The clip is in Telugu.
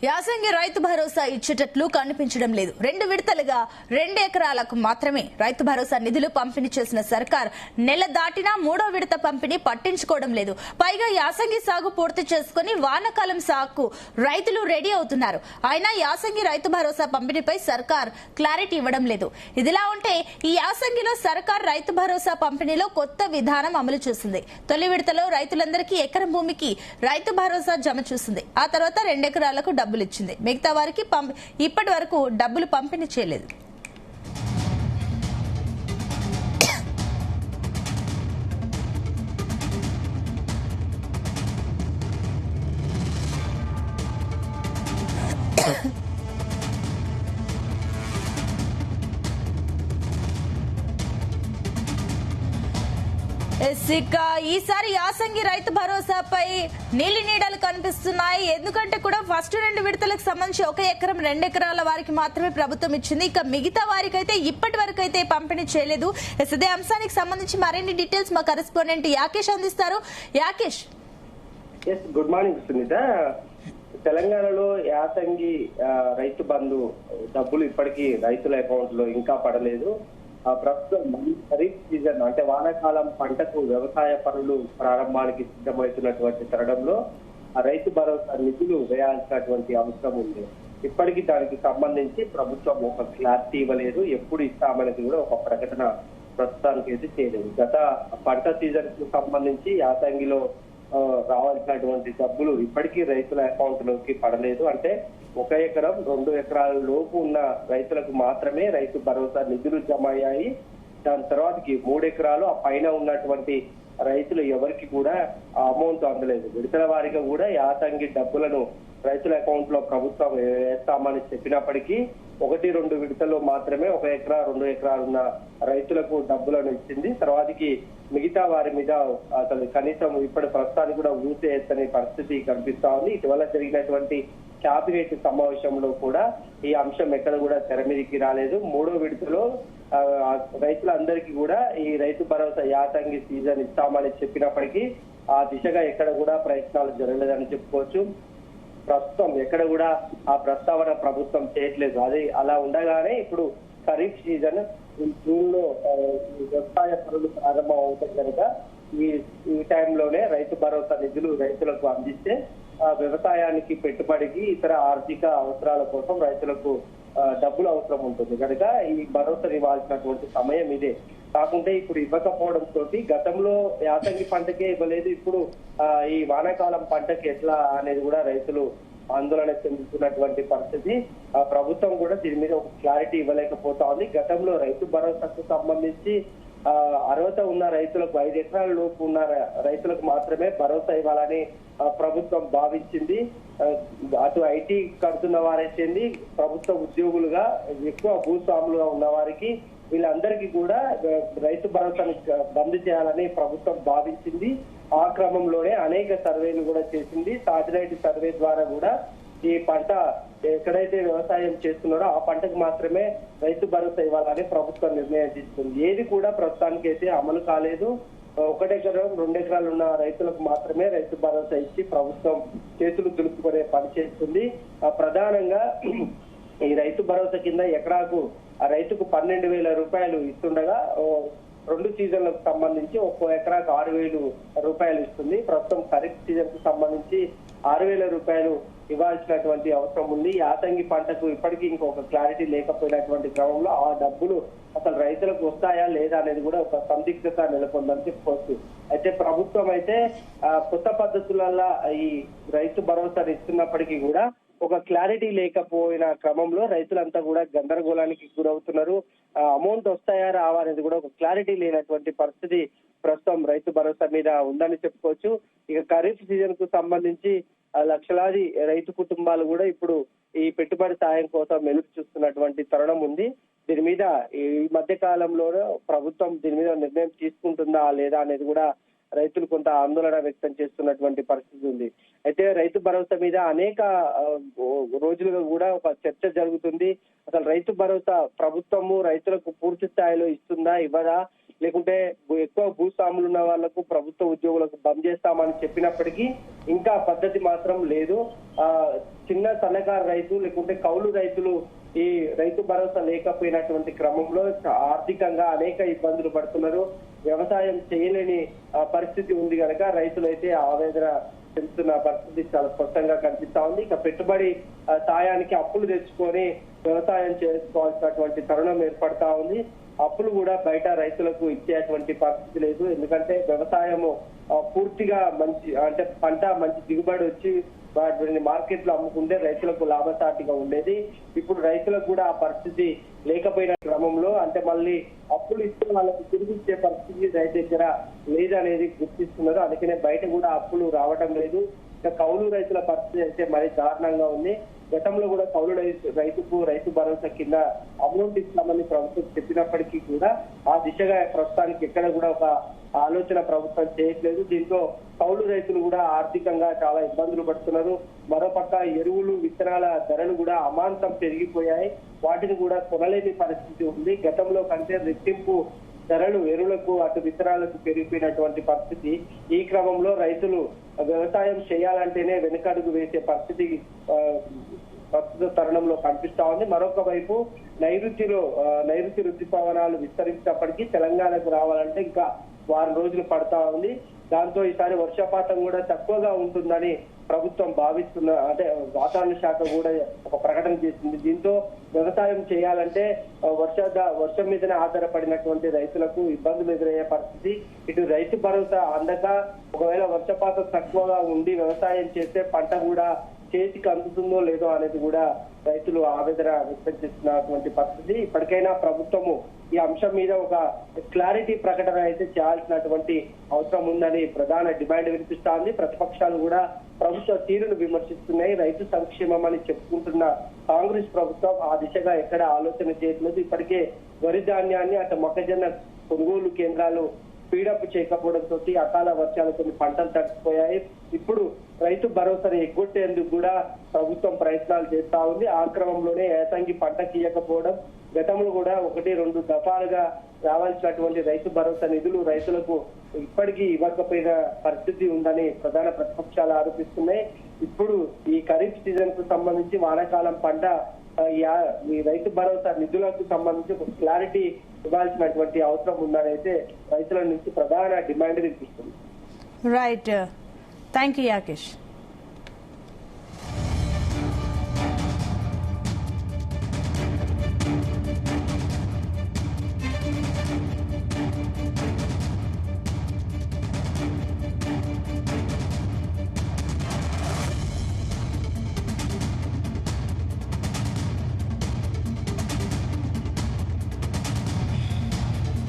యాసంగి రైతు భరోసా ఇచ్చేటట్లు కనిపించడం లేదు. 2 విడతలుగా 2 ఎకరాలకు మాత్రమే రైతు భరోసా నిధులు పంపిణీ చేసిన సర్కార్ నెల దాటినా 3వ విడత పంపిణీ పట్టించుకోవడం లేదు. పైగా యాసంగి సాగు పూర్తి చేసుకుని వానాకాలం సాగుకు రైతులు రెడీ అవుతున్నారు. అయినా యాసంగి రైతు భరోసా పంపిణీపై సర్కార్ క్లారిటీ ఇవ్వడం లేదు. ఇదిలా ఉంటే ఈ యాసంగిలో సర్కార్ రైతు భరోసా పంపిణీలో కొత్త విధానం అమలు చేసింది. తొలి విడతలో రైతులందరికీ ఎకరం భూమికి రైతు భరోసా జమ చేసింది. ఆ తర్వాత 2 ఎకరాలకు డబ్బులు ఇచ్చింది. మిగతా వారికి ఇప్పటి వరకు డబ్బులు పంపిణీ చేయలేదు. ఈసారి యాసంగి రైతు భరోసాపై నీలి నీడలు కనిపిస్తున్నాయి. ఎందుకంటే కూడా ఫస్ట్ 2 విడతలకు సంబంధించి 1 ఎకరం 2 ఎకరాల వారికి మాత్రమే ప్రభుత్వం ఇచ్చింది. ఇక మిగతా వారికి అయితే ఇప్పటి వరకు అయితే పంపిణీ చేయలేదు. ఇదే అంశానికి సంబంధించి మరిన్ని డీటెయిల్స్ మా కరెస్పాండెంట్ యాకేష్ అందిస్తారు. Yakesh, good morning Sunitha. తెలంగాణలో యాసంగి రైతు బంధు డబ్బులు ఇప్పటికీ రైతుల అకౌంట్ లో ఇంకా పడలేదు. ప్రస్తుతం ఖరీఫ్ సీజన్ అంటే వానాకాలం పంటకు వ్యవసాయ పనులు ప్రారంభానికి సిద్ధమవుతున్నటువంటి తరుణంలో రైతు భరోసా నిధులు వేయాల్సినటువంటి అవసరం ఉంది. ఇప్పటికీ దానికి సంబంధించి ప్రభుత్వం ఒక క్లారిటీ ఇవ్వలేదు. ఎప్పుడు ఇస్తామనేది కూడా ఒక ప్రకటన ప్రస్తుతానికి అయితే చేయలేదు. గత పంట సీజన్ కు సంబంధించి యాసంగిలో రావాల్సినటువంటి డబ్బులు ఇప్పటికీ రైతుల అకౌంట్ లోకి పడలేదు. అంటే 1 ఎకరం 2 ఎకరాల లోపు ఉన్న రైతులకు మాత్రమే రైతు భరోసా నిధులు జమ అయ్యాయి. దాని తర్వాతకి 3 ఎకరాలు ఆ పైన ఉన్నటువంటి రైతులు ఎవరికి కూడా అమౌంట్ అందలేదు. విడతల వారీగా కూడా యాసంగి డబ్బులను రైతుల అకౌంట్ లో ప్రభుత్వం వేస్తామని చెప్పినప్పటికీ 1-2 విడతల్లో మాత్రమే 1 ఎకరా 2 ఎకరాలు ఉన్న రైతులకు డబ్బులను ఇచ్చింది. తర్వాతకి మిగతా వారి మీద అసలు కనీసం ఇప్పటి ప్రస్తుతానికి కూడా ఊసే ఎత్తని పరిస్థితి కనిపిస్తా ఉంది. ఇటీవల జరిగినటువంటి క్యాబినెట్ సమావేశంలో కూడా ఈ అంశం ఎక్కడ కూడా తెర మీదకి రాలేదు. 3వ విడతలో రైతులందరికీ కూడా ఈ రైతు భరోసా యాసంగి సీజన్ ఇస్తామని చెప్పినప్పటికీ ఆ దిశగా ఎక్కడ కూడా ప్రయత్నాలు జరగలేదని చెప్పుకోవచ్చు. ప్రస్తుతం ఎక్కడ కూడా ఆ ప్రస్తావన ప్రభుత్వం చేయట్లేదు. అది అలా ఉండగానే ఇప్పుడు ఖరీఫ్ సీజన్ జూన్ లో వ్యవసాయ పనులు ప్రారంభం అవుతాయి కనుక ఈ టైంలోనే రైతు భరోసా నిధులు రైతులకు అందిస్తే వ్యవసాయానికి పెట్టుబడికి ఇతర ఆర్థిక అవసరాల కోసం రైతులకు డబ్బులు అవసరం ఉంటుంది కనుక ఈ భరోసా ఇవ్వాల్సినటువంటి సమయం ఇదే. కాకుంటే ఇప్పుడు ఇవ్వకపోవడం తోటి గతంలో యాసంగి పంటకే ఇవ్వలేదు, ఇప్పుడు ఈ వానాకాలం పంటకి ఎట్లా అనేది కూడా రైతులు ఆందోళన చెందుతున్నటువంటి పరిస్థితి. ప్రభుత్వం కూడా దీని మీద ఒక క్లారిటీ ఇవ్వలేకపోతా ఉంది. గతంలో రైతు భరోసాకు సంబంధించి అర్హత ఉన్న రైతులకు 5 ఎకరాల లోపు ఉన్న రైతులకు మాత్రమే భరోసా ఇవ్వాలని ప్రభుత్వం భావించింది. అటు ఐటీ కడుతున్న వారైతేంది, ప్రభుత్వ ఉద్యోగులుగా ఎక్కువ భూస్వాములుగా ఉన్న వారికి వీళ్ళందరికీ కూడా రైతు భరోసాను బంద్ చేయాలని ప్రభుత్వం భావించింది. ఆ క్రమంలోనే అనేక సర్వేలు కూడా చేసింది. సాటిలైట్ సర్వే ద్వారా కూడా ఈ పంట ఎక్కడైతే వ్యవసాయం చేస్తున్నారో ఆ పంటకు మాత్రమే రైతు భరోసా ఇవ్వాలని ప్రభుత్వం నిర్ణయం తీసుకుంది. ఏది కూడా ప్రస్తుతానికి అయితే అమలు కాలేదు. 1 ఎకరం 2 ఎకరాలు ఉన్న రైతులకు మాత్రమే రైతు భరోసా ఇచ్చి ప్రభుత్వం చేతులు దులుపుకునే పని చేస్తుంది. ప్రధానంగా ఈ రైతు భరోసా కింద ఎకరాకు ఆ రైతుకు 12,000 రూపాయలు ఇస్తుండగా 2 సీజన్లకు సంబంధించి 1 ఎకరాకు 6,000 రూపాయలు ఇస్తుంది. ప్రస్తుతం ఖరీఫ్ సీజన్ కు సంబంధించి 6,000 రూపాయలు ఇవ్వాల్సినటువంటి అవసరం ఉంది. యాసంగి పంటకు ఇప్పటికీ ఇంకొక క్లారిటీ లేకపోయినటువంటి క్రమంలో ఆ డబ్బులు అసలు రైతులకు వస్తాయా లేదా అనేది కూడా ఒక సందిగ్ధత నెలకొందని చెప్పుకోవచ్చు. అయితే ప్రభుత్వం అయితే కొత్త పద్ధతులలో ఈ రైతు భరోసాను ఇస్తున్నప్పటికీ కూడా ఒక క్లారిటీ లేకపోయిన క్రమంలో రైతులంతా కూడా గందరగోళానికి గురవుతున్నారు. అమౌంట్ వస్తాయా రావా అనేది కూడా ఒక క్లారిటీ లేనటువంటి పరిస్థితి ప్రస్తుతం రైతు భరోసా మీద ఉందని చెప్పుకోవచ్చు. ఇక ఖరీఫ్ సీజన్ కు సంబంధించి లక్షలాది రైతు కుటుంబాలు కూడా ఇప్పుడు ఈ పెట్టుబడి సాయం కోసం ఎదురు చూస్తున్నటువంటి తరుణం ఉంది. దీని మీద ఈ మధ్య కాలంలో ప్రభుత్వం దీని మీద నిర్ణయం తీసుకుంటుందా లేదా అనేది కూడా రైతులు కొంత ఆందోళన వ్యక్తం చేస్తున్నటువంటి పరిస్థితి ఉంది. అయితే రైతు భరోసా మీద అనేక రోజులుగా కూడా ఒక చర్చ జరుగుతుంది. అసలు రైతు భరోసా ప్రభుత్వము రైతులకు పూర్తి స్థాయిలో ఇస్తుందా ఇవ్వదా, లేకుంటే ఎక్కువ భూస్వాములు ఉన్న వాళ్లకు ప్రభుత్వ ఉద్యోగులకు బంద్ చేస్తామని చెప్పినప్పటికీ ఇంకా పద్ధతి మాత్రం లేదు. చిన్న సన్నకారు రైతు లేకుంటే కౌలు రైతులు ఈ రైతు భరోసా లేకపోయినటువంటి క్రమంలో ఆర్థికంగా అనేక ఇబ్బందులు పడుతున్నారు. వ్యవసాయం చేయలేని పరిస్థితి ఉంది కనుక రైతులైతే ఆవేదన చెందుతున్న పరిస్థితి చాలా స్పష్టంగా కనిపిస్తా ఉంది. ఇక పెట్టుబడి సాయానికి అప్పులు తెచ్చుకొని వ్యవసాయం చేసుకోవాల్సినటువంటి తరుణం ఏర్పడతా ఉంది. అప్పులు కూడా బయట రైతులకు ఇచ్చేటువంటి పరిస్థితి లేదు. ఎందుకంటే వ్యవసాయము పూర్తిగా మంచి అంటే పంట మంచి దిగుబడి వచ్చి వాటిని మార్కెట్ లో అమ్ముకుంటే రైతులకు లాభసాటిగా ఉండేది. ఇప్పుడు రైతులకు కూడా ఆ పరిస్థితి లేకపోయిన క్రమంలో అంటే మళ్ళీ అప్పులు ఇస్తే వాళ్ళకి తిరిగి ఇచ్చే పరిస్థితి రైతు దగ్గర లేదనేది గుర్తిస్తున్నారు. అందుకనే బయట కూడా అప్పులు రావడం లేదు. ఇక కౌలు రైతుల పరిస్థితి అయితే మరీ దారుణంగా ఉంది. గతంలో కూడా కౌలు రైతుకు రైతు భరోసా కింద అమౌంట్ ఇస్తామని ప్రభుత్వం చెప్పినప్పటికీ కూడా ఆ దిశగా ప్రస్తుతానికి ఎక్కడ కూడా ఒక ఆలోచన ప్రభుత్వం చేయట్లేదు. దీంతో కౌలు రైతులు కూడా ఆర్థికంగా చాలా ఇబ్బందులు పడుతున్నారు. మరోపక్క ఎరువులు విత్తనాల ధరలు కూడా అమాంతం పెరిగిపోయాయి. వాటిని కూడా కొనలేని పరిస్థితి ఉంది. గతంలో కంటే రెట్టింపు ధరలు ఎరువులకు అటు విత్తనాలకు పెరిగిపోయినటువంటి పరిస్థితి. ఈ క్రమంలో రైతులు వ్యవసాయం చేయాలంటేనే వెనుకడుగు వేసే పరిస్థితి ప్రస్తుత తరుణంలో కనిపిస్తా ఉంది. మరొక వైపు నైరుతి రుతుపవనాలు విస్తరించినప్పటికీ తెలంగాణకు రావాలంటే ఇంకా వారం రోజులు పడతా ఉంది. దాంతో ఈసారి వర్షపాతం కూడా తక్కువగా ఉంటుందని ప్రభుత్వం భావిస్తున్న అంటే వాతావరణ శాఖ కూడా ఒక ప్రకటన చేసింది. దీంతో వ్యవసాయం చేయాలంటే వర్షం మీదనే ఆధారపడినటువంటి రైతులకు ఇబ్బందులు ఎదురయ్యే పరిస్థితి. ఇటు రైతు భరోసా అందక ఒకవేళ వర్షపాతం తక్కువగా ఉండి వ్యవసాయం చేస్తే పంట కూడా చేతికి అందుతుందో లేదో అనేది కూడా రైతులు ఆవేదన వ్యక్తం చేస్తున్నటువంటి పరిస్థితి. ఇప్పటికైనా ప్రభుత్వము ఈ అంశం మీద ఒక క్లారిటీ ప్రకటన అయితే చేయాల్సినటువంటి అవసరం ఉందని ప్రధాన డిమాండ్ వినిపిస్తా ఉంది. ప్రతిపక్షాలు కూడా ప్రభుత్వ తీరును విమర్శిస్తున్నాయి. రైతు సంక్షేమం అని చెప్పుకుంటున్న కాంగ్రెస్ ప్రభుత్వం ఆ దిశగా ఎక్కడ ఆలోచన చేయట్లేదు. ఇప్పటికే వరి ధాన్యాన్ని అటు మొక్కజొన్న కొనుగోలు కేంద్రాలు స్పీడప్ చేయకపోవడంతో అకాల వర్షాలతో పంటలు తడిసిపోయాయి. ఇప్పుడు రైతు భరోసాను ఎగ్గొట్టేందుకు కూడా ప్రభుత్వం ప్రయత్నాలు చేస్తా ఉంది. ఆ క్రమంలోనే ఏతంగి పంటకి ఇవ్వకపోవడం, గతంలో కూడా 1-2 దఫాలుగా రావాల్సినటువంటి రైతు భరోసా నిధులు రైతులకు ఇప్పటికీ ఇవ్వకపోయిన పరిస్థితి ఉందని ప్రధాన ప్రతిపక్షాలు ఆరోపిస్తున్నాయి. ఇప్పుడు ఈ ఖరీఫ్ సీజన్ కు సంబంధించి వానాకాలం పంట ఈ రైతు భరోసా నిధులకు సంబంధించి ఒక క్లారిటీ ఇవ్వాల్సినటువంటి అవసరం ఉందని అయితే రైతుల నుంచి ప్రధాన డిమాండ్ వినిపిస్తుంది. Right, thank you Yakesh.